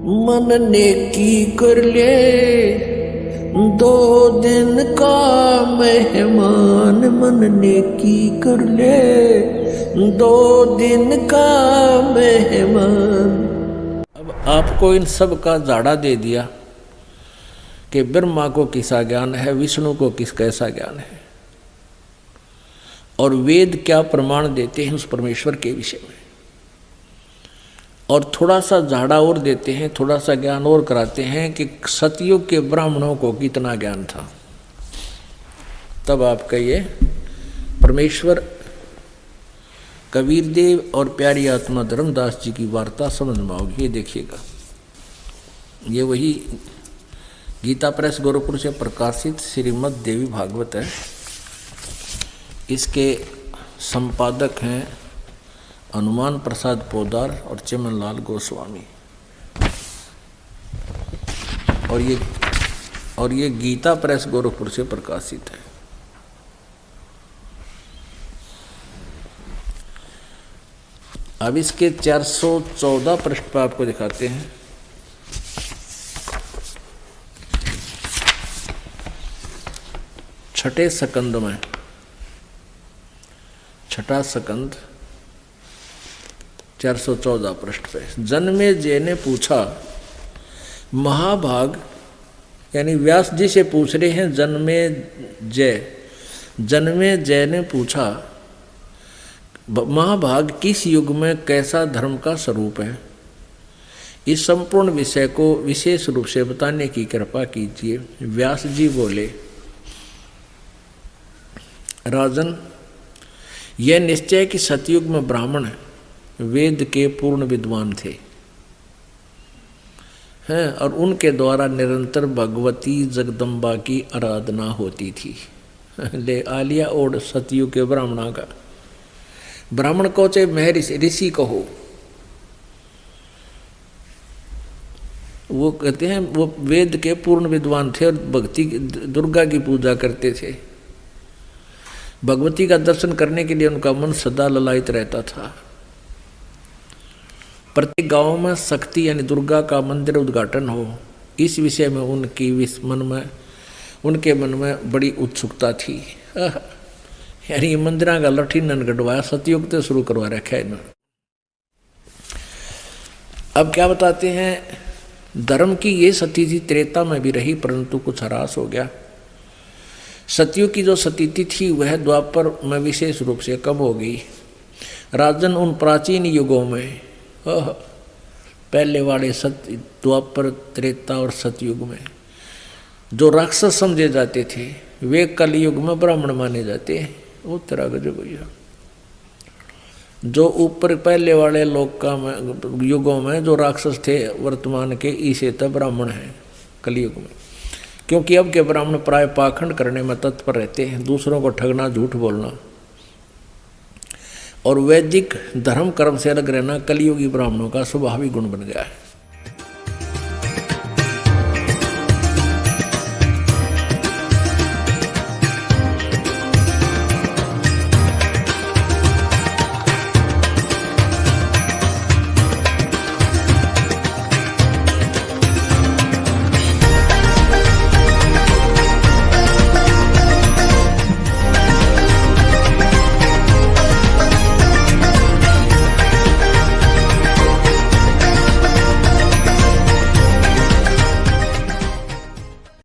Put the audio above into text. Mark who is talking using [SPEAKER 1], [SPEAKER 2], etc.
[SPEAKER 1] मन नेकी कर ले 2 दिन का मेहमान, मन नेकी कर ले 2 दिन का मेहमान। अब आपको इन सब का झाड़ा दे दिया कि ब्रह्मा को किसा ज्ञान है, विष्णु को किस कैसा ज्ञान है, और वेद क्या प्रमाण देते हैं उस परमेश्वर के विषय में, और थोड़ा सा झाड़ा और देते हैं, थोड़ा सा ज्ञान और कराते हैं कि सतयुग के ब्राह्मणों को कितना ज्ञान था। तब आप कहिए परमेश्वर कबीरदेव और प्यारी आत्मा धर्मदास जी की वार्ता समझ में आओगी। ये देखिएगा, ये वही गीता प्रेस गोरखपुर से प्रकाशित श्रीमद् देवी भागवत है। इसके संपादक हैं हनुमान प्रसाद पोदार और चिमनलाल गोस्वामी, और ये गीता प्रेस गोरखपुर से प्रकाशित है। अब इसके 414 पृष्ठ पर आपको दिखाते हैं। छठे सकंद में, छठा सकंद 414 पृष्ठ पे, जन्मेजय ने पूछा, महाभाग यानी व्यास जी से पूछ रहे हैं जन्मेजय ने पूछा, महाभाग किस युग में कैसा धर्म का स्वरूप है, इस संपूर्ण विषय को विशेष रूप से बताने की कृपा कीजिए। व्यास जी बोले, राजन, यह निश्चय कि सतयुग में ब्राह्मण वेद के पूर्ण विद्वान थे हैं, और उनके द्वारा निरंतर भगवती जगदम्बा की आराधना होती थी। ले आलिया ओढ़ सतयुग के ब्राह्मणा का, ब्राह्मण को चाहे महर्षि ऋषि कहो, वो कहते हैं वो वेद के पूर्ण विद्वान थे और भक्ति दुर्गा की पूजा करते थे। भगवती का दर्शन करने के लिए उनका मन सदा ललायित रहता था। प्रत्येक गांव में शक्ति यानी दुर्गा का मंदिर उद्घाटन हो, इस विषय में उनके मन में बड़ी उत्सुकता थी। यानी मंदिर का लठी नन गढ़वाया, सतयुग से शुरू करवा रखा है इन्होंने। अब क्या बताते हैं, धर्म की ये सती थी, त्रेता में भी रही परंतु कुछ ह्रास हो गया। सतयुग की जो सतीति थी वह द्वापर में विशेष रूप से कम हो गई। राजन, उन प्राचीन युगों में, पहले वाले द्वापर, त्रेता और सतयुग में जो राक्षस समझे जाते थे वे कलयुग में ब्राह्मण माने जाते हैं। वो तरह का जो ऊपर पहले वाले लोग का युगों में जो राक्षस थे वर्तमान के, इसे तो ब्राह्मण है कलयुग में। क्योंकि अब के ब्राह्मण प्राय पाखंड करने में तत्पर रहते हैं, दूसरों को ठगना, झूठ बोलना और वैदिक धर्म कर्म से अलग रहना कलियुगी ब्राह्मणों का स्वाभाविक गुण बन गया है।